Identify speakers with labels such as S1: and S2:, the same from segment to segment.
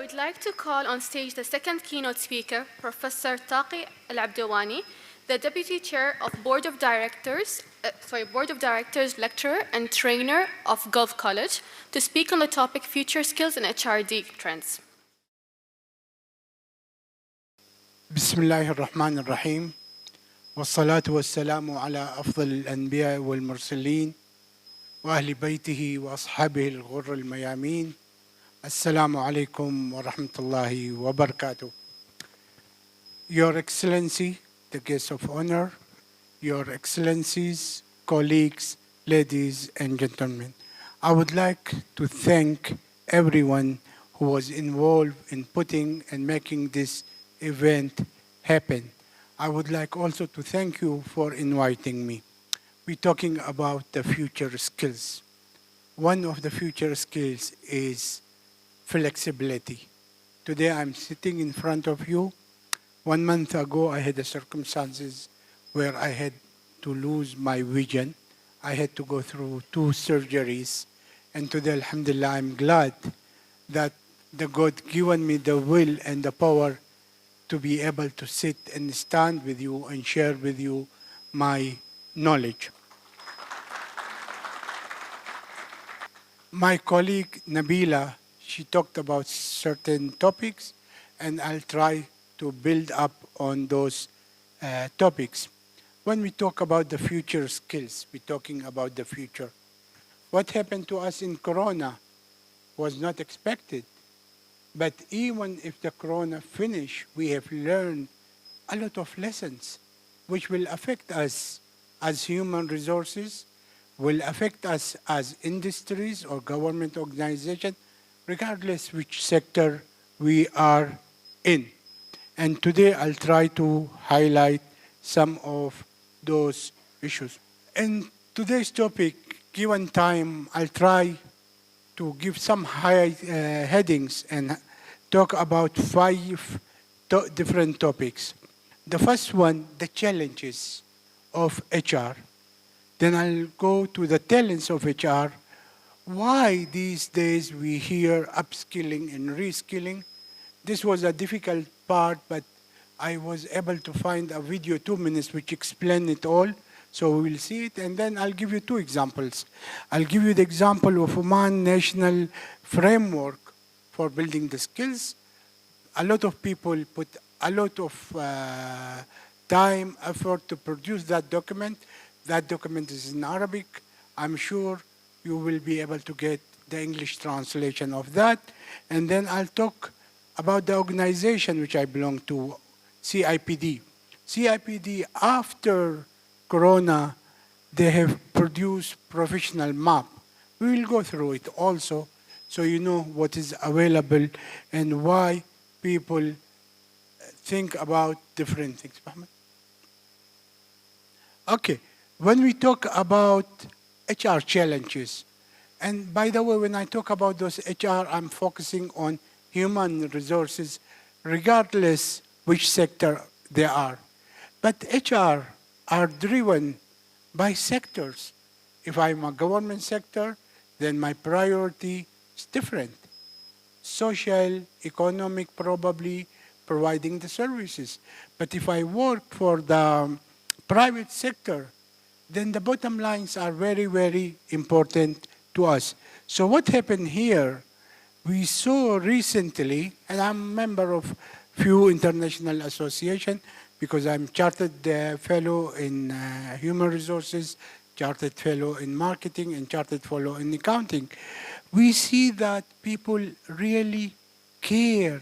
S1: would like to call on stage the second keynote speaker, Professor Taqi Al Abdwani, the Deputy Chair of Board of Directors, Lecturer and Trainer of Gulf College, to speak on the topic Future Skills and HRD Trends.
S2: بسم الله الرحمن الرحيم والصلاة والسلام على أفضل الأنبياء والمرسلين وأهل بيته وأصحابه الغر الميامين. Assalamu alaikum wa rahmatullahi wa barakatuh. Your Excellency, the guests of honor, Your Excellencies, colleagues, ladies and gentlemen, I would like to thank everyone who was involved in putting and making this event happen. I would like also to thank you for inviting me. We're talking about the future skills. One of the future skills is flexibility. Today I'm sitting in front of you. 1 month ago I had the circumstances where I had to lose my vision. I had to go through 2 surgeries. And today, alhamdulillah, I'm glad that the God given me the will and the power to be able to sit and stand with you and share with you my knowledge. My colleague Nabila, she talked about certain topics, and I'll try to build up on those topics. When we talk about the future skills, we're talking about the future. What happened to us in Corona was not expected. But even if the Corona finished, we have learned a lot of lessons which will affect us as human resources, will affect us as industries or government organizations, regardless which sector we are in. And today I'll try to highlight some of those issues. In today's topic, given time, I'll try to give some headings and talk about 5 different topics. The first one, the challenges of HR. Then I'll go to the talents of HR. Why these days we hear upskilling and reskilling. This was a difficult part, but I was able to find a video, 2 minutes, which explained it all. So we will see it, and then I'll give you 2 examples. I'll give you the example of Oman National Framework for building the skills. A lot of people put a lot of time, effort to produce that document. That document is in Arabic. I'm sure you will be able to get the English translation of that. And then I'll talk about the organization which I belong to, CIPD. CIPD, after Corona, they have produced professional map. We will go through it also, so you know what is available and why people think about different things. Okay, when we talk about HR challenges, and by the way, when I talk about those HR, I'm focusing on human resources, regardless which sector they are. But HR are driven by sectors. If I'm a government sector, then my priority is different. Social, economic, probably providing the services. But if I work for the private sector, then the bottom lines are very, very important to us. So what happened here, we saw recently, and I'm a member of few international associations, because I'm chartered fellow in human resources, chartered fellow in marketing, and chartered fellow in accounting. We see that people really care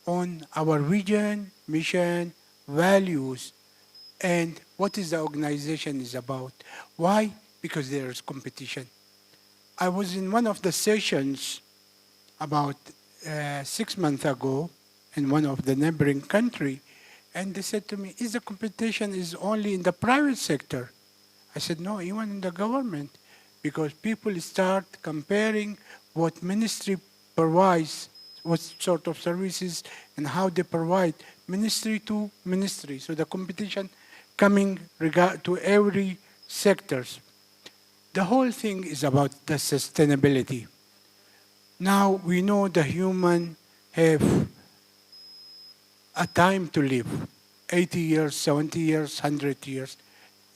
S2: on our vision, mission, values, and what is the organization is about. Why? Because there is competition. I was in one of the sessions about 6 months ago in one of the neighboring country, and they said to me, is the competition is only in the private sector? I said, no, even in the government, because people start comparing what ministry provides, what sort of services and how they provide, ministry to ministry. So the competition coming to every sectors. The whole thing is about the sustainability. Now we know the human have a time to live, 80 years, 70 years, 100 years.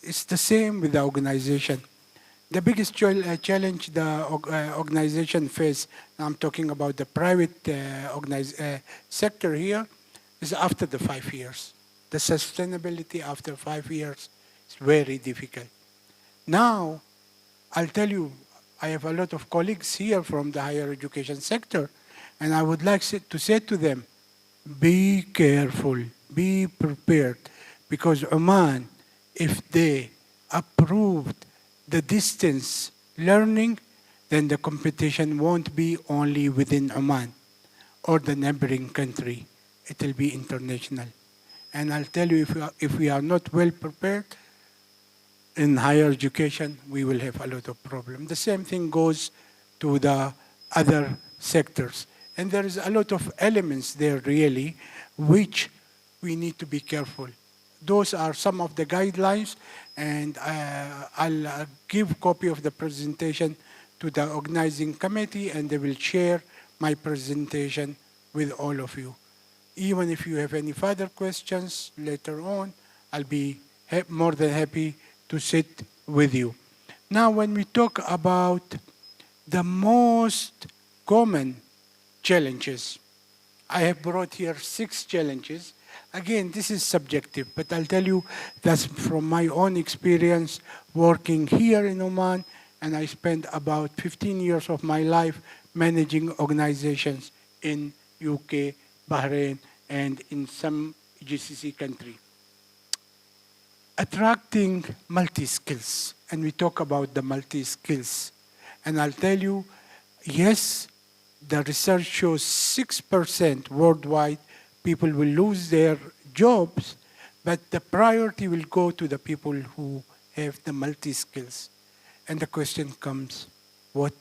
S2: It's the same with the organization. The biggest challenge the organization face, I'm talking about the private sector here, is after the 5 years. The sustainability after 5 years is very difficult. Now, I'll tell you, I have a lot of colleagues here from the higher education sector, and I would like to say to them, be careful, be prepared, because Oman, if they approved the distance learning, then the competition won't be only within Oman or the neighboring country. It will be international. And I'll tell you, if we are not well prepared in higher education, we will have a lot of problems. The same thing goes to the other sectors. And there is a lot of elements there really, which we need to be careful. Those are some of the guidelines, and I'll give a copy of the presentation to the organizing committee, and they will share my presentation with all of you. Even if you have any further questions later on, I'll be more than happy to sit with you. Now, when we talk about the most common challenges, I have brought here 6 challenges. Again, this is subjective, but I'll tell you that's from my own experience working here in Oman, and I spent about 15 years of my life managing organizations in UK, Bahrain, and in some GCC country. Attracting multi-skills, and we talk about the multi-skills. And I'll tell you, yes, the research shows 6% worldwide people will lose their jobs, but the priority will go to the people who have the multi-skills. And the question comes, what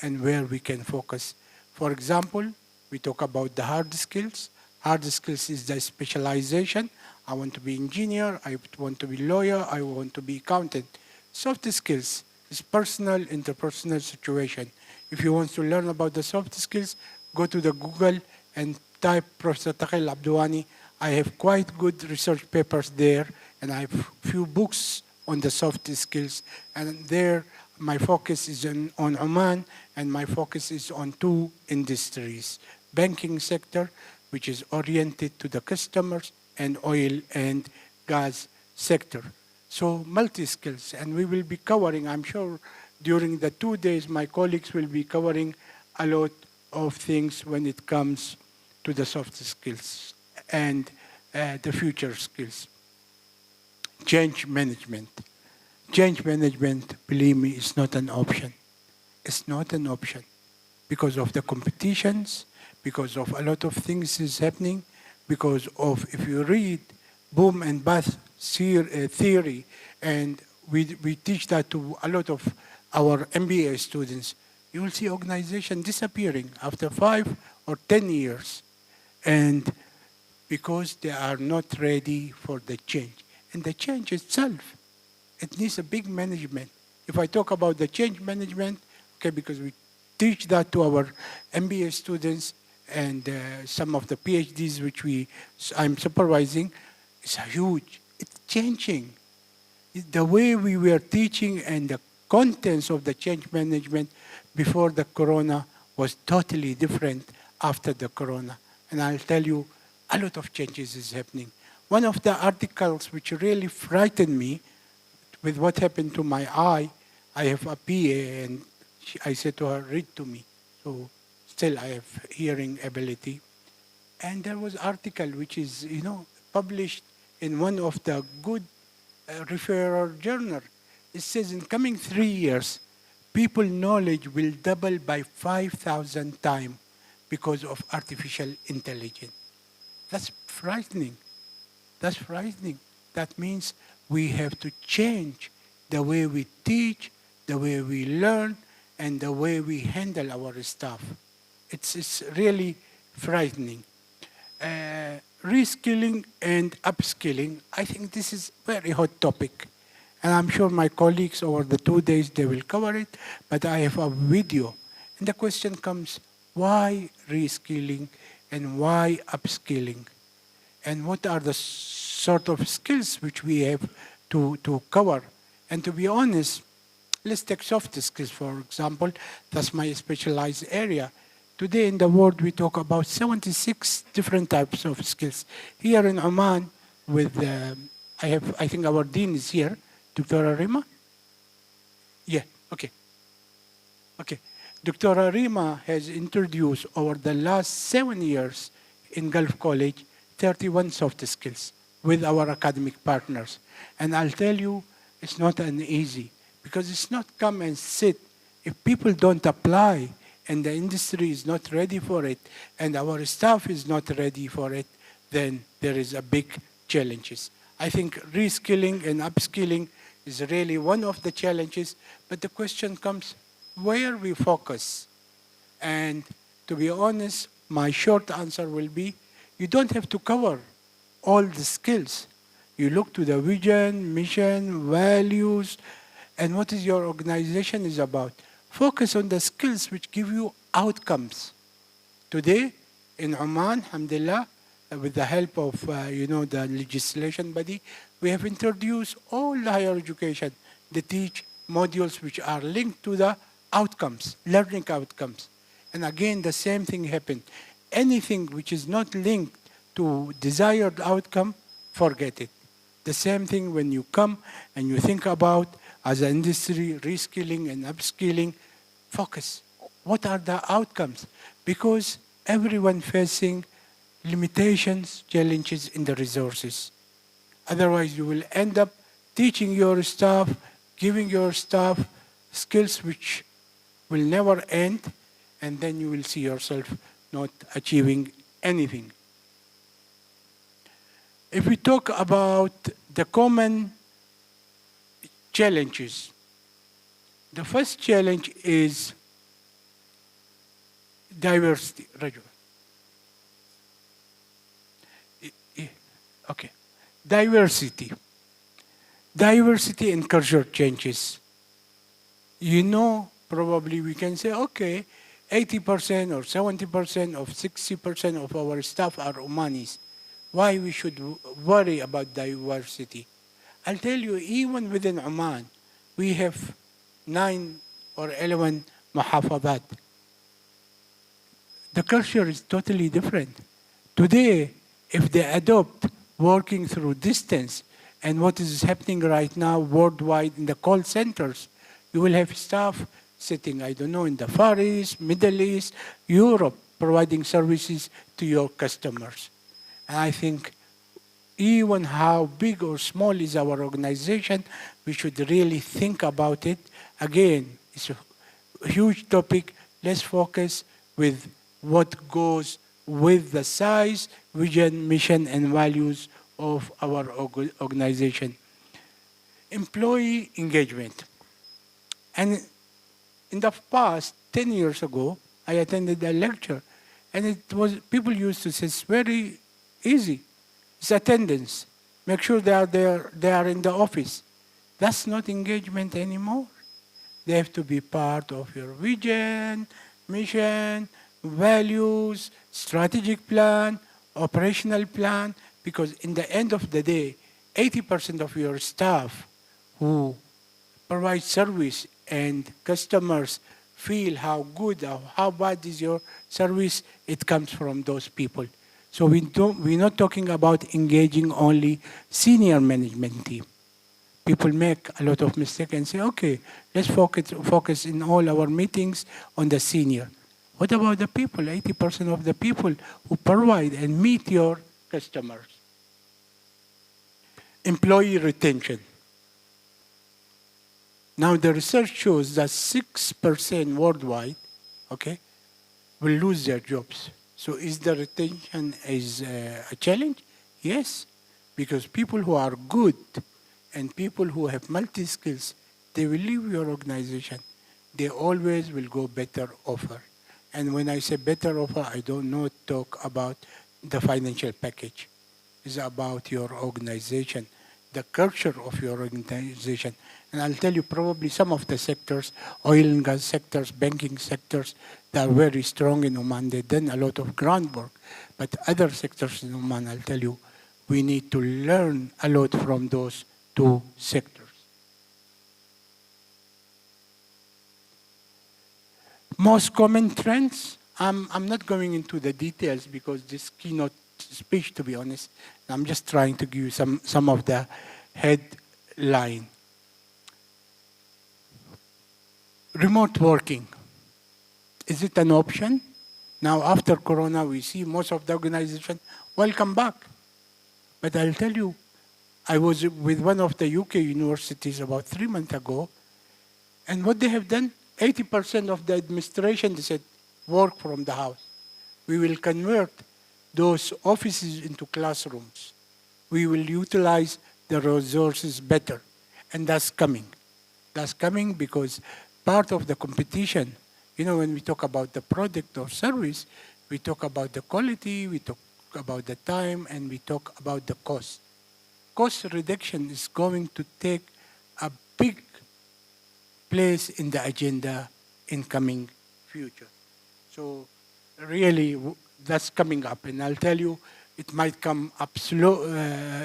S2: and where we can focus. For example, we talk about the hard skills. Hard skills is the specialization. I want to be engineer, I want to be lawyer, I want to be accountant. Soft skills is personal, interpersonal situation. If you want to learn about the soft skills, go to the Google and type Professor Taqi Al Abdwani. I have quite good research papers there, and I have few books on the soft skills. And there, my focus is on Oman, and my focus is on 2 industries. Banking sector, which is oriented to the customers, and oil and gas sector. So multi-skills, and we will be covering, I'm sure during the 2 days, my colleagues will be covering a lot of things when it comes to the soft skills and the future skills. Change management. Change management, believe me, is not an option. It's not an option because of the competitions, because of a lot of things is happening, because of, if you read boom and bust theory, and we teach that to a lot of our MBA students, you will see organization disappearing after 5 or 10 years. And because they are not ready for the change. And the change itself, it needs a big management. If I talk about the change management, okay, because we teach that to our MBA students and some of the PhDs which I'm supervising, it's huge. It's changing. The way we were teaching and the contents of the change management before the corona was totally different after the corona. And I'll tell you, a lot of changes is happening. One of the articles which really frightened me with what happened to my eye, I have a PA, and I said to her, read to me. So still I have hearing ability. And there was article which is, published in one of the good referral journal. It says in coming 3 years, people knowledge will double by 5,000 times because of artificial intelligence. That's frightening. That's frightening. That means we have to change the way we teach, the way we learn, and the way we handle our staff. It's really frightening. Reskilling and upskilling, I think this is a very hot topic. And I'm sure my colleagues over the 2 days, they will cover it, but I have a video. And the question comes, why reskilling and why upskilling, and what are the sort of skills which we have to cover. And to be honest, let's take soft skills, for example. That's my specialized area. Today in the world, we talk about 76 different types of skills. Here in Oman, with I think our dean is here, Dr. Rima. Yeah, okay. Okay. Dr. Rima has introduced over the last 7 years in Gulf College 31 soft skills with our academic partners. And I'll tell you, it's not an easy, because it's not come and sit. If people don't apply and the industry is not ready for it and our staff is not ready for it, then there is a big challenges. I think reskilling and upskilling is really one of the challenges, but the question comes, where we focus? And to be honest, my short answer will be, you don't have to cover all the skills. You look to the vision, mission, values, and what is your organization is about. Focus on the skills which give you outcomes. Today, in Oman, alhamdulillah, with the help of the legislation body, we have introduced all the higher education. They teach modules which are linked to the outcomes, learning outcomes. And again, the same thing happened. Anything which is not linked to desired outcome, forget it. The same thing when you come and you think about, as an industry, reskilling and upskilling, focus. What are the outcomes? Because everyone facing limitations, challenges in the resources. Otherwise, you will end up teaching your staff, giving your staff skills which will never end, and then you will see yourself not achieving anything. If we talk about the common challenges, the first challenge is diversity. Raju. Okay. Diversity. Diversity and culture changes. Probably we can say, okay, 80% or 70% or 60% of our staff are Omanis. Why we should worry about diversity? I'll tell you, even within Oman, we have 9 or 11 muhafadat. The culture is totally different. Today, if they adopt working through distance and what is happening right now worldwide in the call centers, you will have staff sitting, in the Far East, Middle East, Europe, providing services to your customers. And I think even how big or small is our organization, we should really think about it. Again, it's a huge topic. Let's focus with what goes with the size, vision, mission, and values of our organization. Employee engagement. And in the past, 10 years ago, I attended a lecture, and people used to say, it's very easy. It's attendance. Make sure they are there, they are in the office. That's not engagement anymore. They have to be part of your vision, mission, values, strategic plan, operational plan, because in the end of the day, 80% of your staff who provide service and customers feel how good or how bad is your service, it comes from those people. So we're not talking about engaging only senior management team. People make a lot of mistakes and say, okay, let's focus in all our meetings on the senior. What about the people, 80% of the people who provide and meet your customers? Employee retention. Now the research shows that 6% worldwide, will lose their jobs. So is the retention a challenge? Yes, because people who are good and people who have multi-skills, they will leave your organization. They always will go better offer. And when I say better offer, I don't not talk about the financial package. It's about your organization. the culture of your organization. And I'll tell you probably some of the sectors, oil and gas sectors, banking sectors, that are very strong in Oman. They've done a lot of groundwork. But other sectors in Oman, I'll tell you, we need to learn a lot from those two sectors. Most common trends, I'm not going into the details because this keynote speech, to be honest, I'm just trying to give you some of the headline. Remote working, is it an option? Now after Corona, we see most of the organization, welcome back. But I'll tell you, I was with one of the UK universities about 3 months ago, and what they have done, 80% of the administration, they said, work from the house. We will convert those offices into classrooms. We will utilize the resources better. And that's coming. That's coming because part of the competition, you know, when we talk about the product or service, we talk about the quality, we talk about the time, and we talk about the cost. Cost reduction is going to take a big place in the agenda in coming future. So really, that's coming up. And I'll tell you, it might come up slow,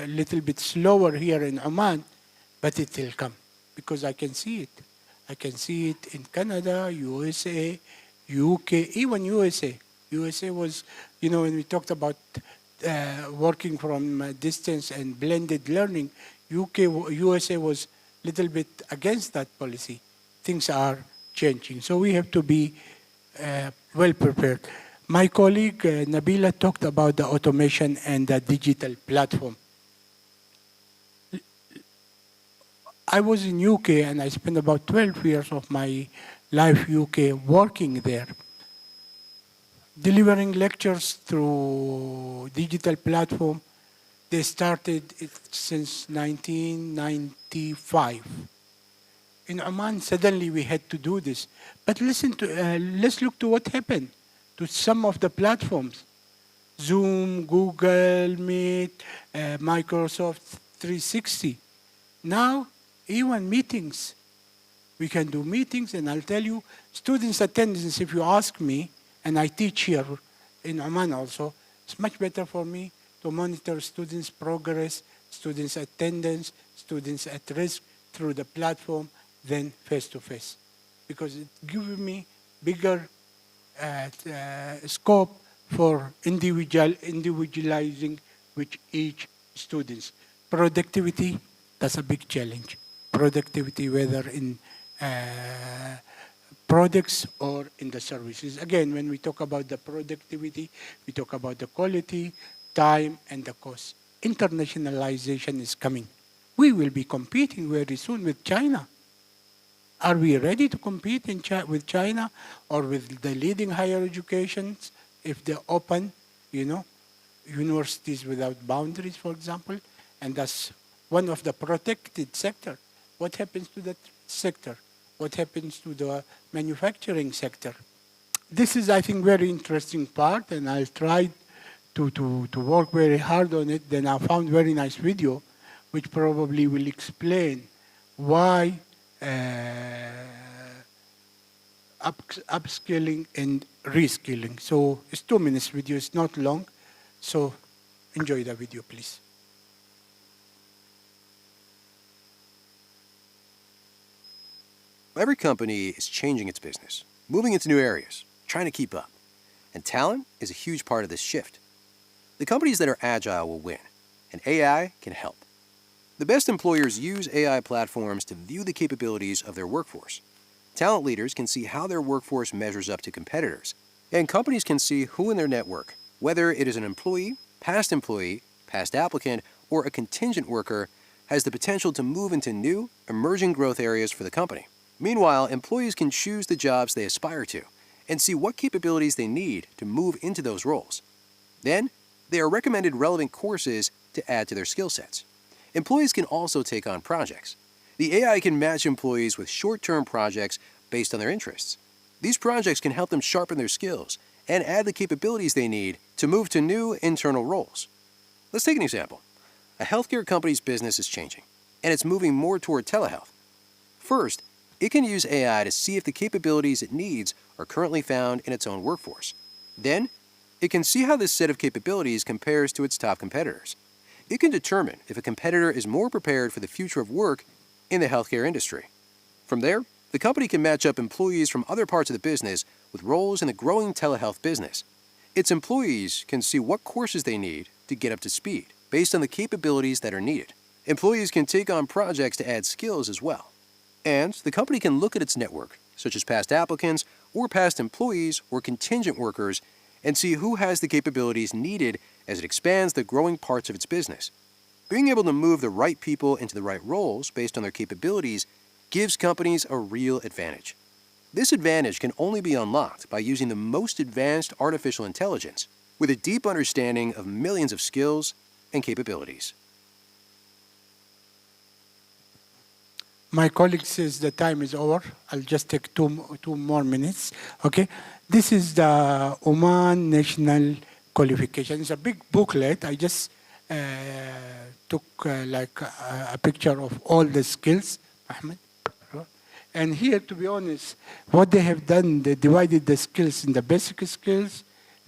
S2: little bit slower here in Oman, but it will come because I can see it. I can see it in Canada, USA, UK, even USA. USA was, you know, when we talked about working from distance and blended learning, USA was a little bit against that policy. Things are changing. So we have to be well prepared. My colleague Nabila talked about the automation and the digital platform. I was in UK and I spent about 12 years of my life UK working there, delivering lectures through digital platform. They started it since 1995. In Oman, suddenly we had to do this. But let's look to what happened to some of the platforms. Zoom, Google Meet, Microsoft 360. Now, even meetings. We can do meetings, and I'll tell you, students' attendance, if you ask me, and I teach here in Oman also, it's much better for me to monitor students' progress, students' attendance, students at risk through the platform than face-to-face. Because it gives me bigger scope for individualizing with each student. Productivity, that's a big challenge. Productivity, whether in products or in the services. Again, when we talk about the productivity, we talk about the quality, time, and the cost. Internationalization is coming. We will be competing very soon with China. Are we ready to compete with China or with the leading higher educations if they open, you know, universities without boundaries, for example? And that's one of the protected sector. What happens to that sector? What happens to the manufacturing sector? This is, I think, very interesting part, and I'll try to work very hard on it. Then I found very nice video, which probably will explain why upskilling and reskilling. So it's 2 minutes video, it's not long. So enjoy the video, please.
S3: Every company is changing its business, moving into new areas, trying to keep up. And talent is a huge part of this shift. The companies that are agile will win, and AI can help. The best employers use AI platforms to view the capabilities of their workforce. Talent leaders can see how their workforce measures up to competitors, and companies can see who in their network, whether it is an employee, past applicant, or a contingent worker, has the potential to move into new, emerging growth areas for the company. Meanwhile, employees can choose the jobs they aspire to and see what capabilities they need to move into those roles. Then, they are recommended relevant courses to add to their skill sets. Employees can also take on projects. The AI can match employees with short-term projects based on their interests. These projects can help them sharpen their skills and add the capabilities they need to move to new internal roles. Let's take an example. A healthcare company's business is changing, and it's moving more toward telehealth. First, it can use AI to see if the capabilities it needs are currently found in its own workforce. Then, it can see how this set of capabilities compares to its top competitors. It can determine if a competitor is more prepared for the future of work in the healthcare industry. From there, the company can match up employees from other parts of the business with roles in the growing telehealth business. Its employees can see what courses they need to get up to speed based on the capabilities that are needed. Employees can take on projects to add skills as well. And the company can look at its network, such as past applicants or past employees or contingent workers, and see who has the capabilities needed as it expands the growing parts of its business. Being able to move the right people into the right roles based on their capabilities gives companies a real advantage. This advantage can only be unlocked by using the most advanced artificial intelligence with a deep understanding of millions of skills and capabilities.
S2: My colleague says the time is over. I'll just take two more minutes. Okay. This is the Oman National Qualification. It's a big booklet. I just took a picture of all the skills, Ahmed. And here, to be honest, what they have done, they divided the skills in the basic skills,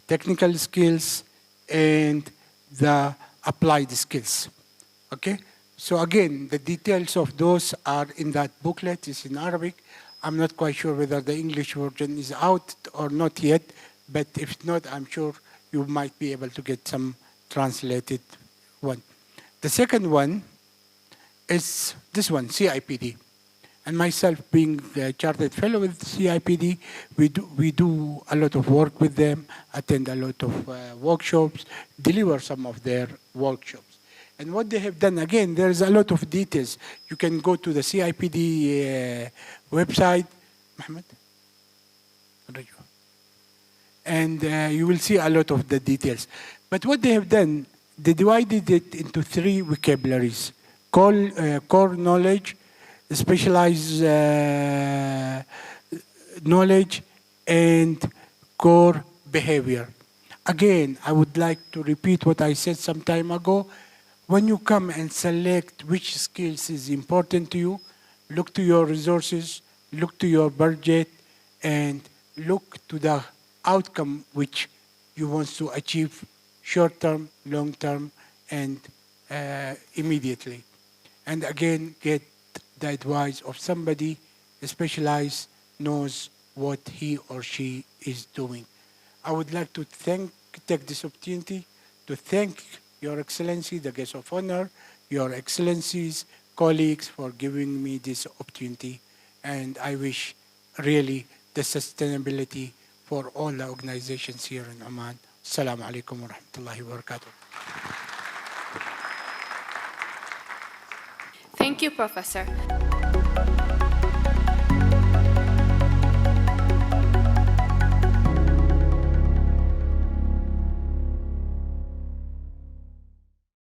S2: technical skills, and the applied skills. Okay? So again, the details of those are in that booklet. It's in Arabic. I'm not quite sure whether the English version is out or not yet, but if not, I'm sure you might be able to get some translated one. The second one is this one, CIPD. And myself being the chartered fellow with CIPD, we do a lot of work with them, attend a lot of workshops, deliver some of their workshops. And what they have done, again, there's a lot of details. You can go to the CIPD website, Mohammed, and you will see a lot of the details. But what they have done, they divided it into three vocabularies: core knowledge, specialized knowledge, and core behavior. Again, I would like to repeat what I said some time ago. When you come and select which skills is important to you, look to your resources, look to your budget, and look to the outcome which you want to achieve short-term, long-term, and immediately. And again, get the advice of somebody specialized, knows what he or she is doing. I would like to take this opportunity to thank Your Excellency, the guest of honor, Your Excellencies, colleagues for giving me this opportunity. And I wish really the sustainability for all the organizations here in Oman. Assalamu alaikum wa rahmatullahi wa barakatuh.
S1: Thank you, Professor.